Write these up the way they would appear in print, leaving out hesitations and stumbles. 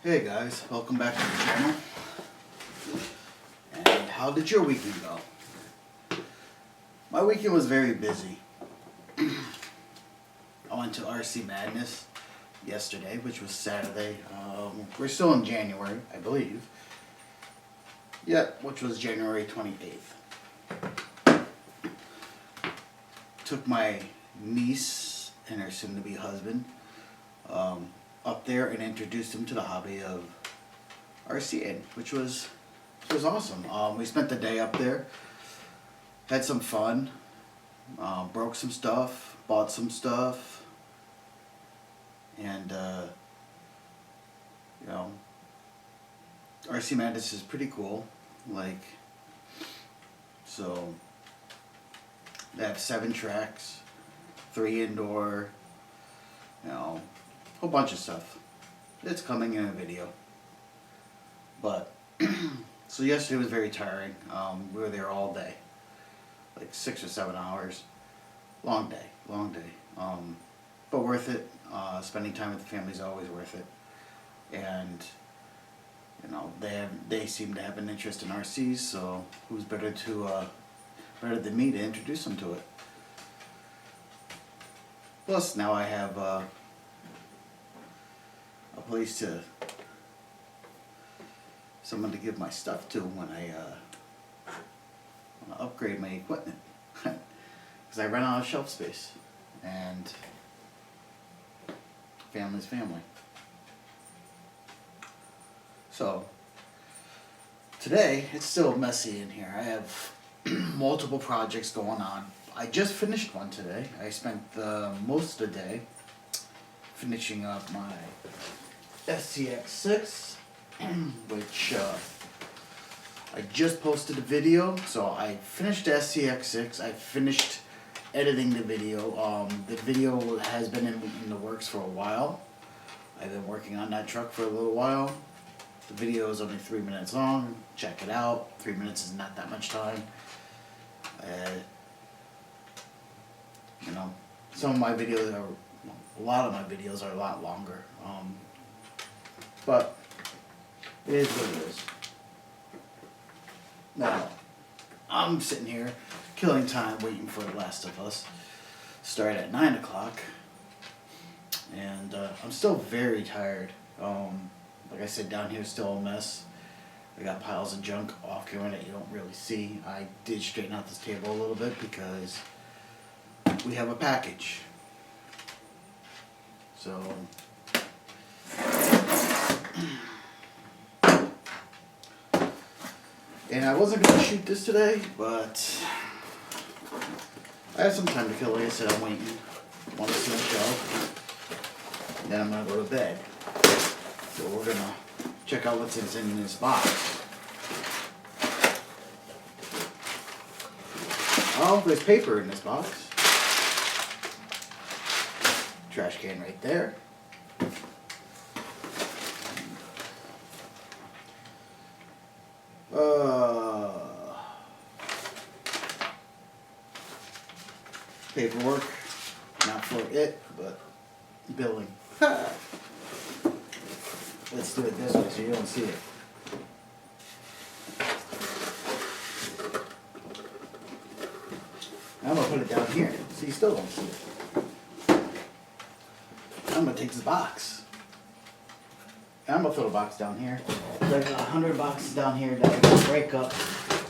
Hey guys, welcome back to the channel. And how did your weekend go? My weekend was very busy. I went to RC Madness yesterday, which was Saturday. We're still in January, I believe. Yep, which was January 28th. Took my niece and her soon-to-be husband up there and introduced him to the hobby of RCing, which was awesome. We spent the day up there, had some fun, broke some stuff, bought some stuff, and RC Madness is pretty cool. So they have 7 tracks, 3 indoor, whole bunch of stuff. It's coming in a video. But so yesterday was very tiring. We were there all day, like 6 or 7 hours. Long day. But worth it. Spending time with the family is always worth it. And they seem to have an interest in RCs, so who's better than me to introduce them to it? Plus, now I have a place someone to give my stuff to when I upgrade my equipment, because I run out of shelf space, and family's family. So today it's still messy in here. I have multiple projects going on. I just finished one today. I spent most of the day finishing up my SCX6, which I just posted a video. So I finished the SCX6. I finished editing the video. The video has been in the works for a while. I've been working on that truck for a little while. The video is only 3 minutes long. Check it out. 3 minutes is not that much time. Some of my videos are, a lot of my videos are a lot longer. But it is what it is. Now, I'm sitting here killing time waiting for The Last of Us. Start at 9 o'clock. And I'm still very tired. Like I said, down here is still a mess. I got piles of junk off camera that you don't really see. I did straighten out this table a little bit because we have a package. So and I wasn't going to shoot this today, but I have some time to kill. Like I said, I'm waiting. Want to see my shelf. Then I'm going to go to bed. So we're going to check out what's in this box. Oh, there's paper in this box. Trash can right there. Paperwork, not for it, but billing. Let's do it this way so you don't see it. I'm going to put it down here so you still don't see it. I'm going to take this box. And I'm going to throw the box down here. There's 100 boxes down here that I can break up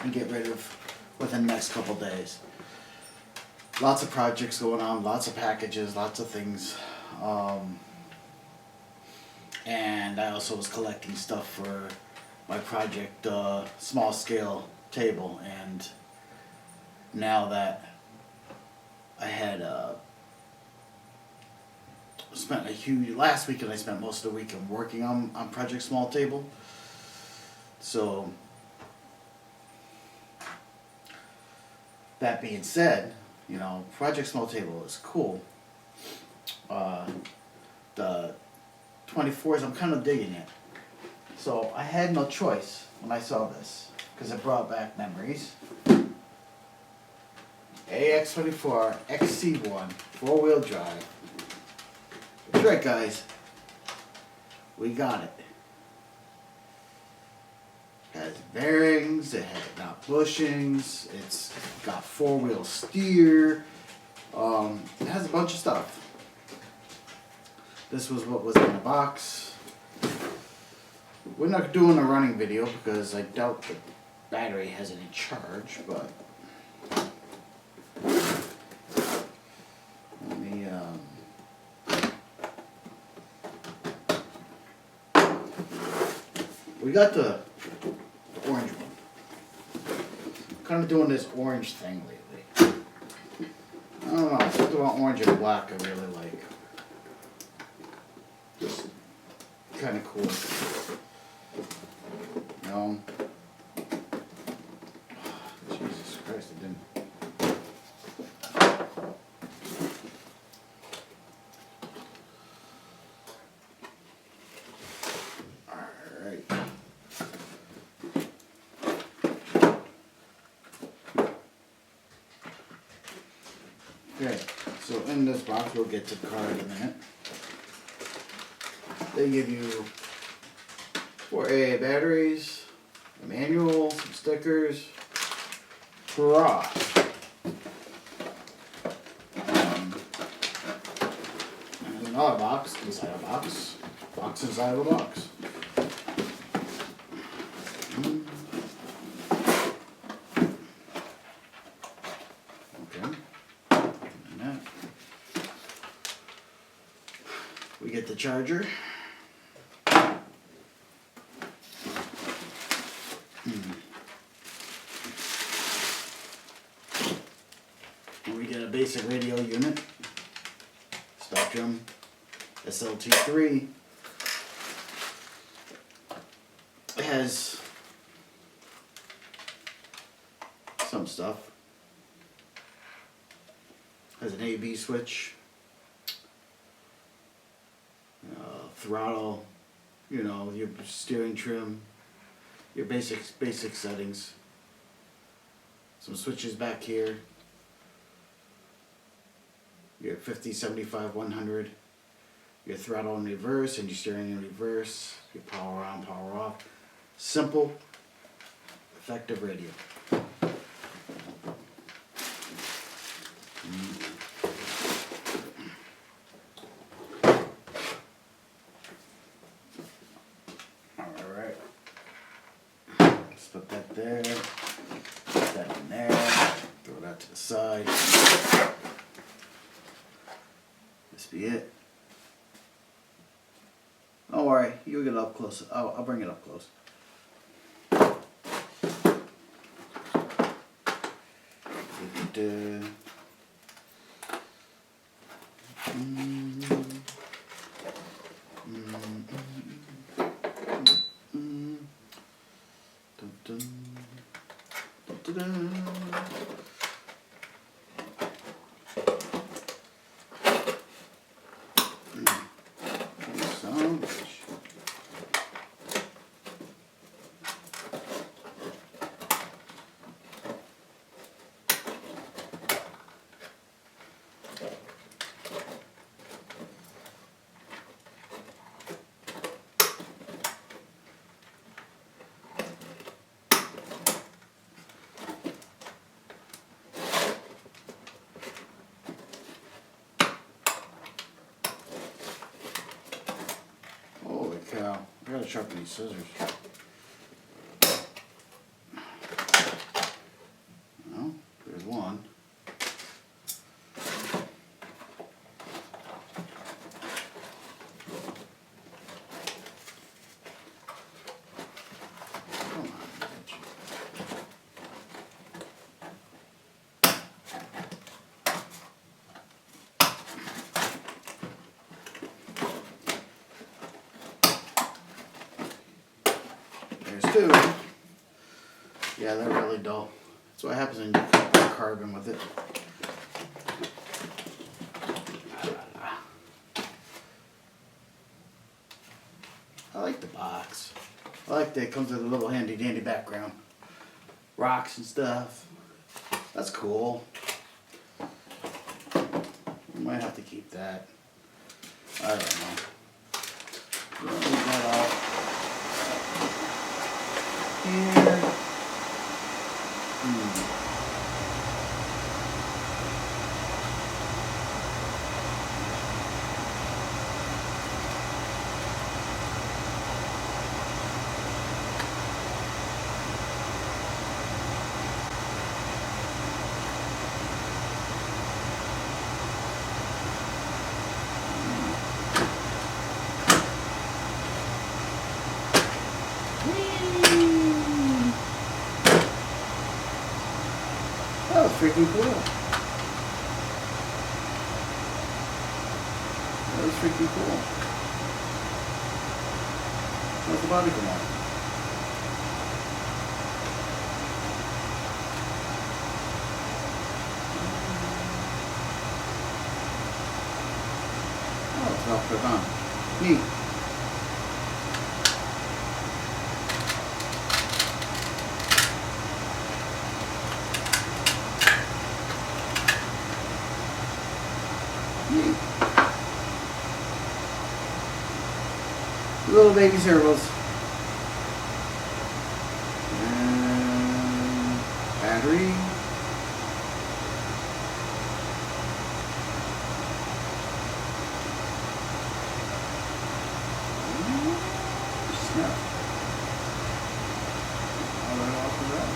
and get rid of within the next couple days. Lots of projects going on, lots of packages, lots of things. And I also was collecting stuff for my project, small scale table. And now that I had spent last weekend I spent most of the weekend working on Project Small Table. So that being said, Project Small Table is cool. The 24s, I'm kind of digging it. So I had no choice when I saw this, because it brought back memories. ax24 XC1 4-wheel drive. That's right, guys. We got it. has bearings, it got bushings, it's got 4-wheel steer, it has a bunch of stuff. This was what was in the box. We're not doing a running video because I doubt the battery has any charge, but let me we got the orange one. I'm kind of doing this orange thing lately. I don't know, something about orange and black I really like. Just kind of cool. You know? Jesus Christ, it didn't. Okay, so in this box, we'll get to the card in a minute. They give you 4 AA batteries, a manual, some stickers, cross. And another box inside a box, box inside of a box. We get the charger. And we get a basic radio unit. Spectrum SLT3. It has some stuff. Has an A/B switch. Throttle, you know, your steering trim, your basic settings. Some switches back here. Your 50, 75, 100. Your throttle in reverse and your steering in reverse. Your power on, power off. Simple, effective radio. Put that there, put that in there, throw that to the side. This be it. Don't worry, you'll get up close. I'll bring it up close. Cow. I gotta sharpen these scissors. Well, there's one. Come on, bitch. Two. Yeah, they're really dull. That's what happens when you cut carbon with it. I like the box. I like that it comes with a little handy dandy background. Rocks and stuff. That's cool. We might have to keep that. I don't know. Leave that out. Yeah. freaking cool. That was freaking cool. How's the body come on? Oh, it's all put on. Neat. Neat. Little baby servos. And battery. Snap. All right off of that.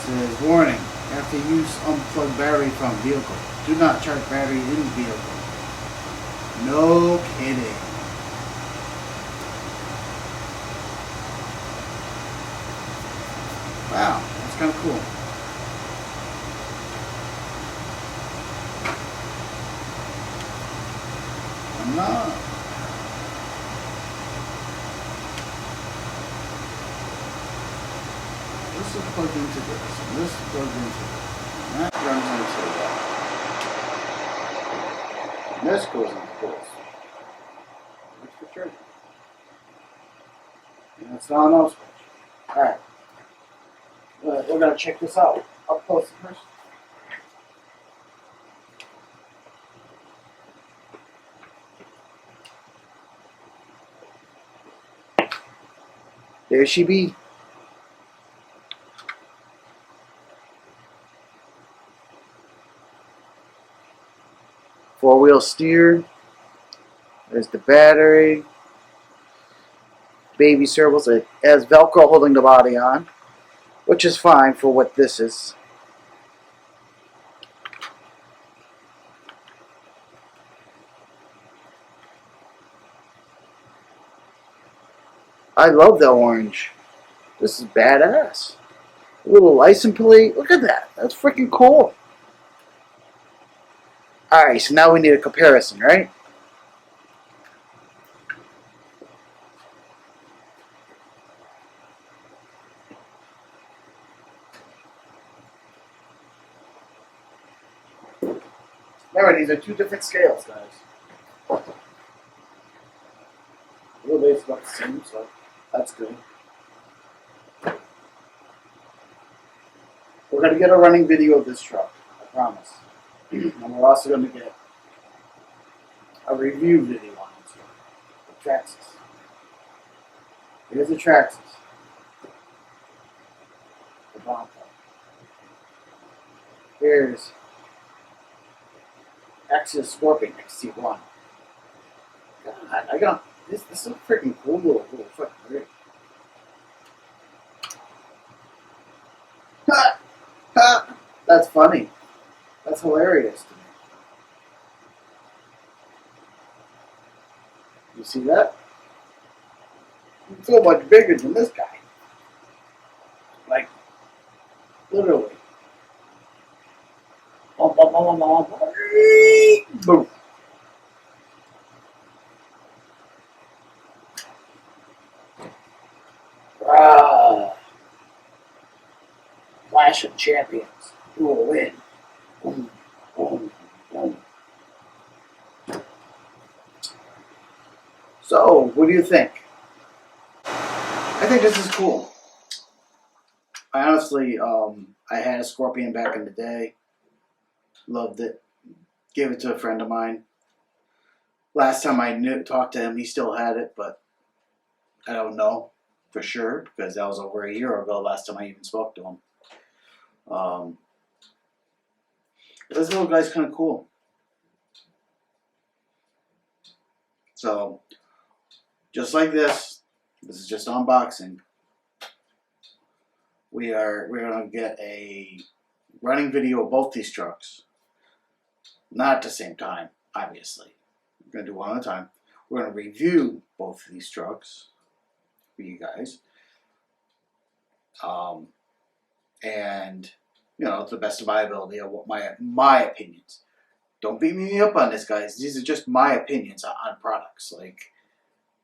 Says, warning, after use unplug battery from vehicle. Do not charge battery in vehicle. No kidding. Wow, that's kind of cool. I'm not. This is plugged into this, and this is plugged into this. And that runs into that. And this goes into this. That's for charging. And that's not an off switch. Alright. We're going to check this out. Up close first. There she be. Four-wheel steer. There's the battery. Baby servos. It has Velcro holding the body on, which is fine for what this is. I love the orange. This is badass. A little license plate. Look at that. That's freaking cool. Alright, so now we need a comparison, right? Remember, these are two different scales, guys. Wheelbase about the same, so that's good. We're going to get a running video of this truck, I promise. And we're also going to get a review video on this one. The Traxxas. Here's the Traxxas. The Bronco. Here's Axial Scorpion XT1. God, I got this. This is a freaking cool little fucking rig. Ha! Ha! That's funny. That's hilarious to me. You see that? It's so much bigger than this guy. Like, literally. Boom. Clash of Champions. Who will win? Boom, boom, boom. So, what do you think? I think this is cool. I honestly, I had a Scorpion back in the day. Loved it. Gave it to a friend of mine. Last time I talked to him, he still had it, but I don't know for sure because that was over a year ago. Last time I even spoke to him. This little guy's kind of cool. So, just like this is just unboxing. We're gonna get a running video of both these trucks. Not at the same time, obviously. We're going to do one at a time. We're going to review both of these trucks for you guys. And, you know, to the best of my ability, of what my opinions. Don't beat me up on this, guys. These are just my opinions on products. Like,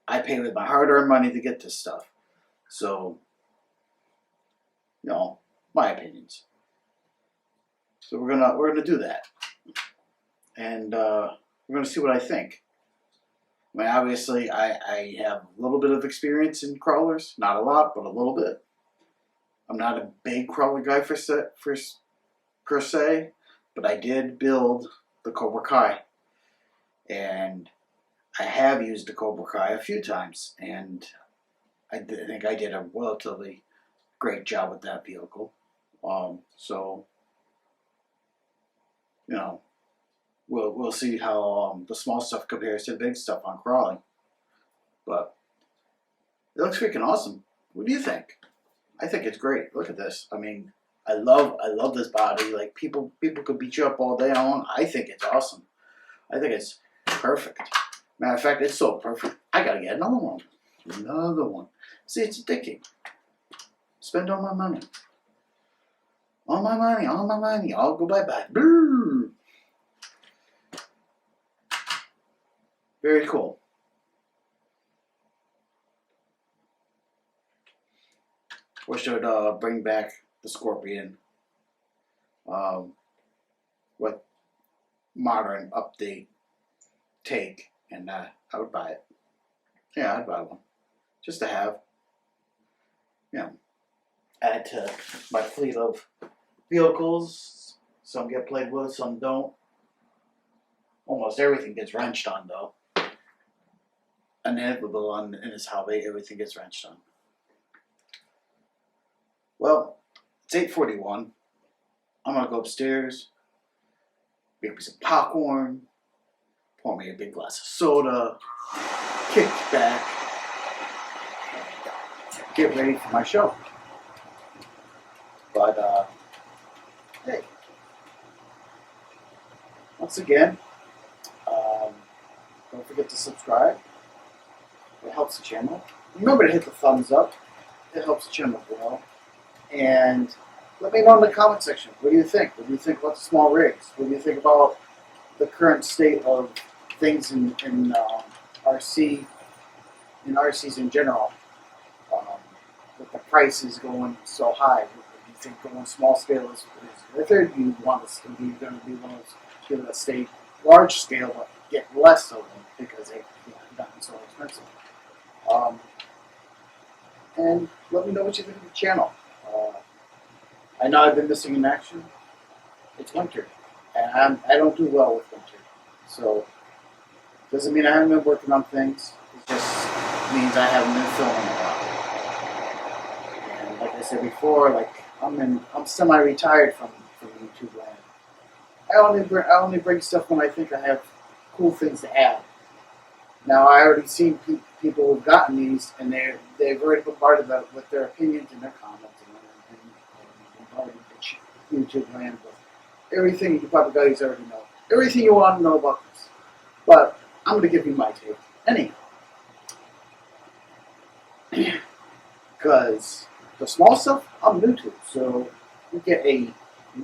I pay with my hard-earned money to get this stuff. So, you know, my opinions. So we're gonna do that, and we're gonna see what I think. I mean, obviously, I have a little bit of experience in crawlers, not a lot, but a little bit. I'm not a big crawler guy per se, but I did build the Cobra Kai, and I have used the Cobra Kai a few times, and I think I did a relatively great job with that vehicle. So, you know, we'll see how the small stuff compares to the big stuff on crawling. But it looks freaking awesome. What do you think? I think it's great. Look at this. I mean, I love this body. Like, people could beat you up all day on. I think it's awesome. I think it's perfect. Matter of fact, it's so perfect. I gotta get another one. Another one. See, it's addicting. Spend all my money. All my money. All my money. I'll go bye-bye. Brrr. Very cool. We should bring back the Scorpion with modern update take, and I would buy it. Yeah, I'd buy one. Just to have, you know, add to my fleet of vehicles. Some get played with, some don't. Almost everything gets wrenched on, though. Inevitable in this hobby, everything gets wrenched on. Well, it's 8:41. I'm gonna go upstairs, make me some popcorn, pour me a big glass of soda, kick back, get ready for my show. But hey, once again, don't forget to subscribe. It helps the channel. Remember to hit the thumbs up. It helps the channel grow. And let me know in the comment section. What do you think? What do you think about the small rigs? What do you think about the current state of things in RCs in general? With the prices going so high, do you think going small scale is worth it? Or do you want to be going to be one of those people that stay large scale but get less of them because they've gotten so expensive? And let me know what you think of the channel. I know I've been missing in action. It's winter, and I don't do well with winter. So, doesn't mean I haven't been working on things. It just means I haven't been filming a lot. And like I said before, like I'm semi-retired from YouTube land. I only bring stuff when I think I have cool things to add. Now I already seen people who've gotten these, and they've already bombarded with their opinions and their comments, and bombarded the YouTube land with everything you probably guys already know, everything you want to know about this. But I'm going to give you my take anyhow, because the small stuff I'm new to, so you get a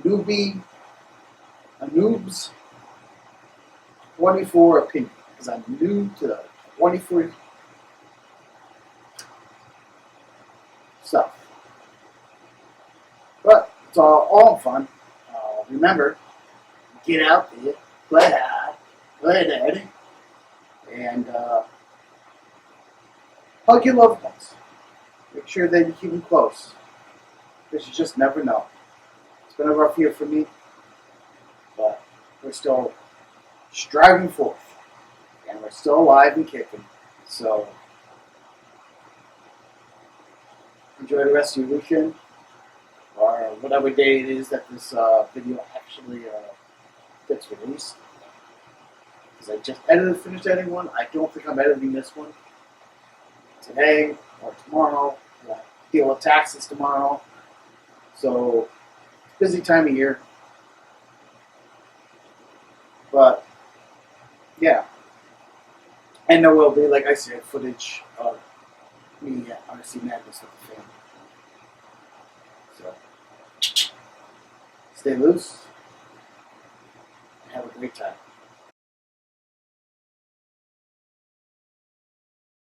noob's 24 opinion. Because I'm new to the 24 stuff. But it's all fun. Remember, get out there, play hard, play dirty, and hug your loved ones. Make sure that you keep them close. Because you just never know. It's been a rough year for me, but we're still striving forth. And we're still alive and kicking. So, enjoy the rest of your weekend, or whatever day it is that this video actually gets released. Because I just finished editing one. I don't think I'm editing this one today or tomorrow. I'll deal with taxes tomorrow. So, busy time of year. But Yeah. And there will be, like I said, footage of me at RC Madness with the family. So stay loose and have a great time.